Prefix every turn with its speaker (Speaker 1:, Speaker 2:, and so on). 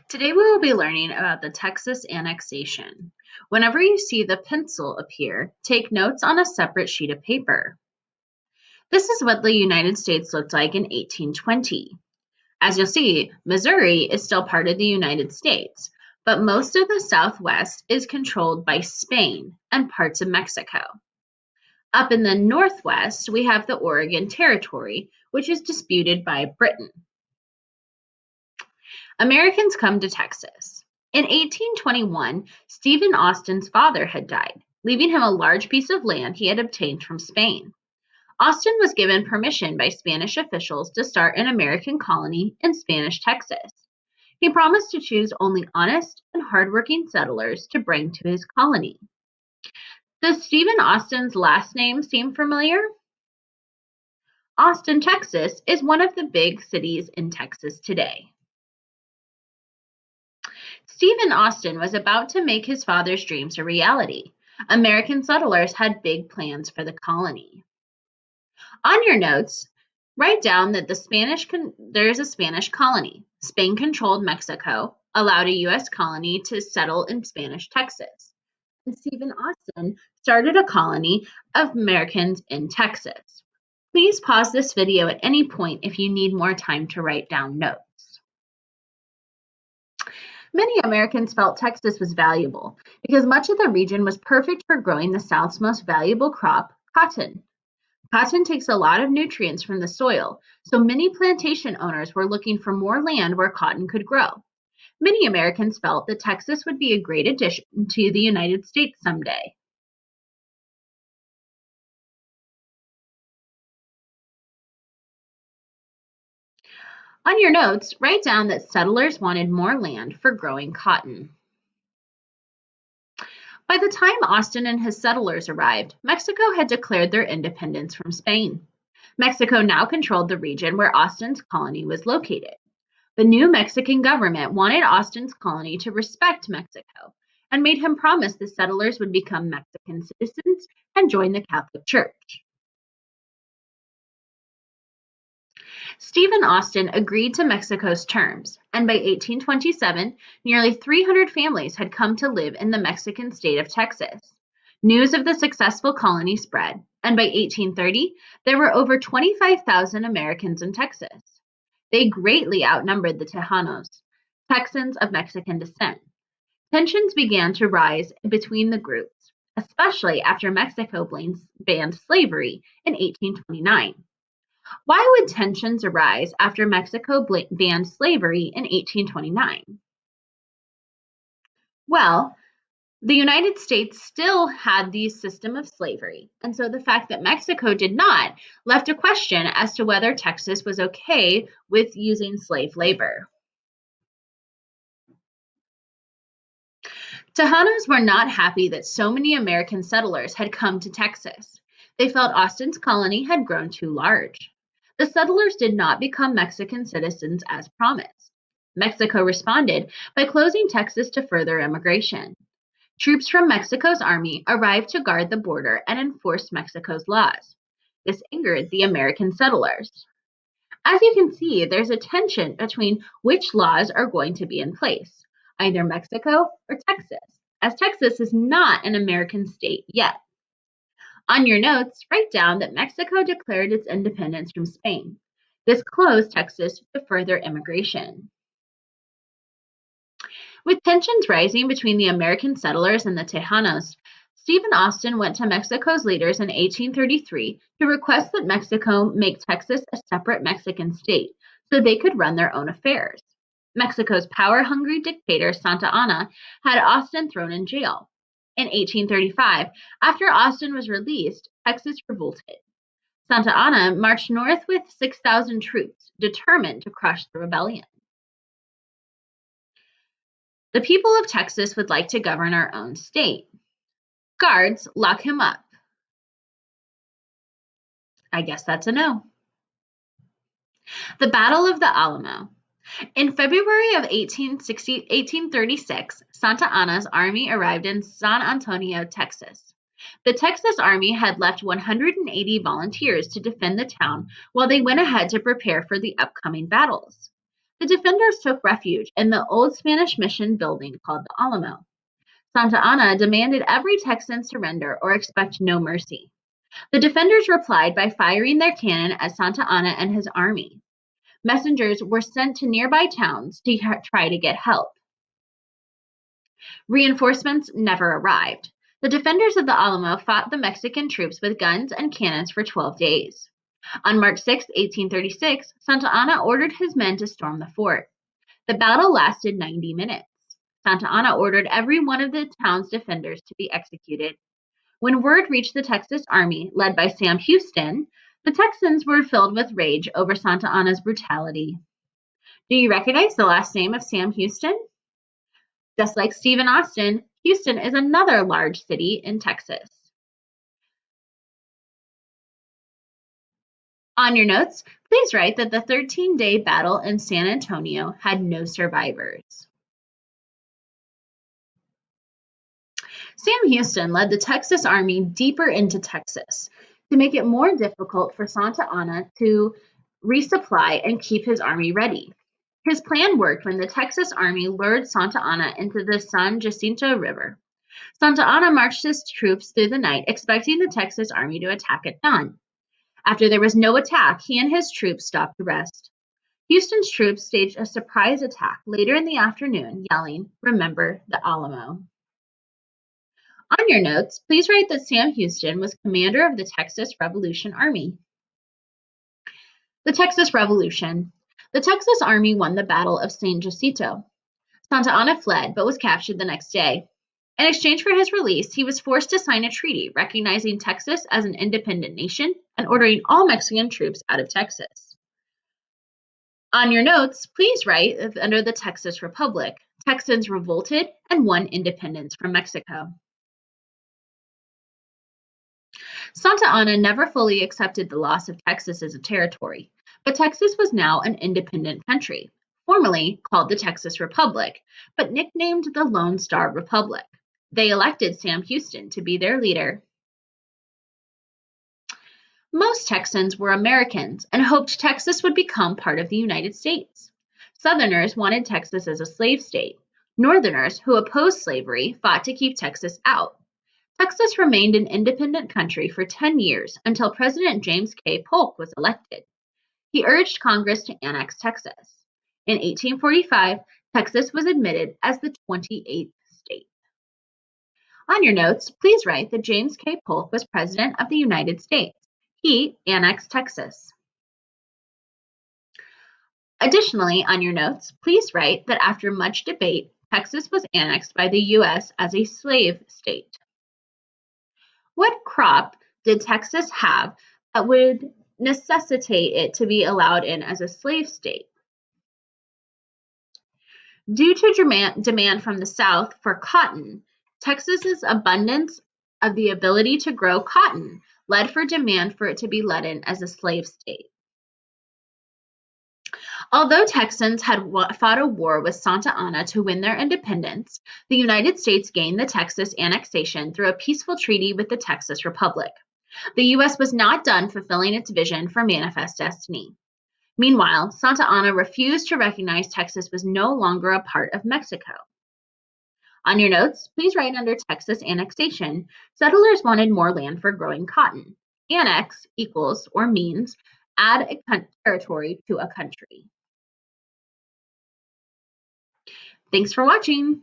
Speaker 1: Today we will be learning about the Texas annexation. Whenever you see the pencil appear, take notes on a separate sheet of paper. This is what the United States looked like in 1820. As you'll see, Missouri is still part of the United States, but most of the Southwest is controlled by Spain and parts of Mexico. Up in the Northwest, we have the Oregon Territory, which is disputed by Britain. Americans come to Texas. In 1821, Stephen Austin's father had died, leaving him a large piece of land he had obtained from Spain. Austin was given permission by Spanish officials to start an American colony in Spanish Texas. He promised to choose only honest and hardworking settlers to bring to his colony. Does Stephen Austin's last name seem familiar? Austin, Texas is one of the big cities in Texas today. Stephen Austin was about to make his father's dreams a reality. American settlers had big plans for the colony. On your notes, write down that there is a Spanish colony. Spain controlled Mexico, allowed a U.S. colony to settle in Spanish Texas. And Stephen Austin started a colony of Americans in Texas. Please pause this video at any point if you need more time to write down notes. Many Americans felt Texas was valuable because much of the region was perfect for growing the South's most valuable crop, cotton. Cotton takes a lot of nutrients from the soil, so many plantation owners were looking for more land where cotton could grow. Many Americans felt that Texas would be a great addition to the United States someday. On your notes, write down that settlers wanted more land for growing cotton. By the time Austin and his settlers arrived, Mexico had declared their independence from Spain. Mexico now controlled the region where Austin's colony was located. The new Mexican government wanted Austin's colony to respect Mexico and made him promise the settlers would become Mexican citizens and join the Catholic Church. Stephen Austin agreed to Mexico's terms, and by 1827, nearly 300 families had come to live in the Mexican state of Texas. News of the successful colony spread, and by 1830, there were over 25,000 Americans in Texas. They greatly outnumbered the Tejanos, Texans of Mexican descent. Tensions began to rise between the groups, especially after Mexico banned slavery in 1829. Why would tensions arise after Mexico banned slavery in 1829? Well, the United States still had the system of slavery, and so the fact that Mexico did not left a question as to whether Texas was okay with using slave labor. Tejanos were not happy that so many American settlers had come to Texas. They felt Austin's colony had grown too large. The settlers did not become Mexican citizens as promised. Mexico responded by closing Texas to further immigration. Troops from Mexico's army arrived to guard the border and enforce Mexico's laws. This angered the American settlers. As you can see, there's a tension between which laws are going to be in place, either Mexico or Texas, as Texas is not an American state yet. On your notes, write down that Mexico declared its independence from Spain. This closed Texas to further immigration. With tensions rising between the American settlers and the Tejanos, Stephen Austin went to Mexico's leaders in 1833 to request that Mexico make Texas a separate Mexican state so they could run their own affairs. Mexico's power-hungry dictator Santa Anna had Austin thrown in jail. In 1835, after Austin was released, Texas revolted. Santa Anna marched north with 6,000 troops, determined to crush the rebellion. The people of Texas would like to govern our own state. Guards, lock him up. I guess that's a no. The Battle of the Alamo. In February of 1836, Santa Anna's army arrived in San Antonio, Texas. The Texas Army had left 180 volunteers to defend the town while they went ahead to prepare for the upcoming battles. The defenders took refuge in the old Spanish mission building called the Alamo. Santa Anna demanded every Texan surrender or expect no mercy. The defenders replied by firing their cannon at Santa Anna and his army. Messengers were sent to nearby towns to try to get help. Reinforcements never arrived. The defenders of the Alamo fought the Mexican troops with guns and cannons for 12 days. On March 6, 1836, Santa Anna ordered his men to storm the fort. The battle lasted 90 minutes. Santa Anna ordered every one of the town's defenders to be executed. When word reached the Texas Army, led by Sam Houston, the Texans were filled with rage over Santa Anna's brutality. Do you recognize the last name of Sam Houston? Just like Stephen Austin, Houston is another large city in Texas. On your notes, please write that the 13-day battle in San Antonio had no survivors. Sam Houston led the Texas Army deeper into Texas to make it more difficult for Santa Anna to resupply and keep his army ready. His plan worked when the Texas Army lured Santa Anna into the San Jacinto River. Santa Anna marched his troops through the night, expecting the Texas Army to attack at dawn. After there was no attack, he and his troops stopped to rest. Houston's troops staged a surprise attack later in the afternoon, yelling, "Remember the Alamo." On your notes, please write that Sam Houston was commander of the Texas Revolution Army. The Texas Revolution. The Texas Army won the Battle of San Jacinto. Santa Anna fled, but was captured the next day. In exchange for his release, he was forced to sign a treaty recognizing Texas as an independent nation and ordering all Mexican troops out of Texas. On your notes, please write that under the Texas Republic, Texans revolted and won independence from Mexico. Santa Anna never fully accepted the loss of Texas as a territory, but Texas was now an independent country, formerly called the Texas Republic, but nicknamed the Lone Star Republic. They elected Sam Houston to be their leader. Most Texans were Americans and hoped Texas would become part of the United States. Southerners wanted Texas as a slave state. Northerners, who opposed slavery, fought to keep Texas out. Texas remained an independent country for 10 years until President James K. Polk was elected. He urged Congress to annex Texas. In 1845, Texas was admitted as the 28th state. On your notes, please write that James K. Polk was President of the United States. He annexed Texas. Additionally, on your notes, please write that after much debate, Texas was annexed by the U.S. as a slave state. What crop did Texas have that would necessitate it to be allowed in as a slave state? Due to demand from the South for cotton, Texas's abundance of the ability to grow cotton led for demand for it to be let in as a slave state. Although Texans had fought a war with Santa Anna to win their independence, the United States gained the Texas annexation through a peaceful treaty with the Texas Republic. The U.S. was not done fulfilling its vision for Manifest Destiny. Meanwhile, Santa Anna refused to recognize Texas was no longer a part of Mexico. On your notes, please write under Texas annexation, settlers wanted more land for growing cotton. Annex equals or means add a territory to a country. Thanks for watching.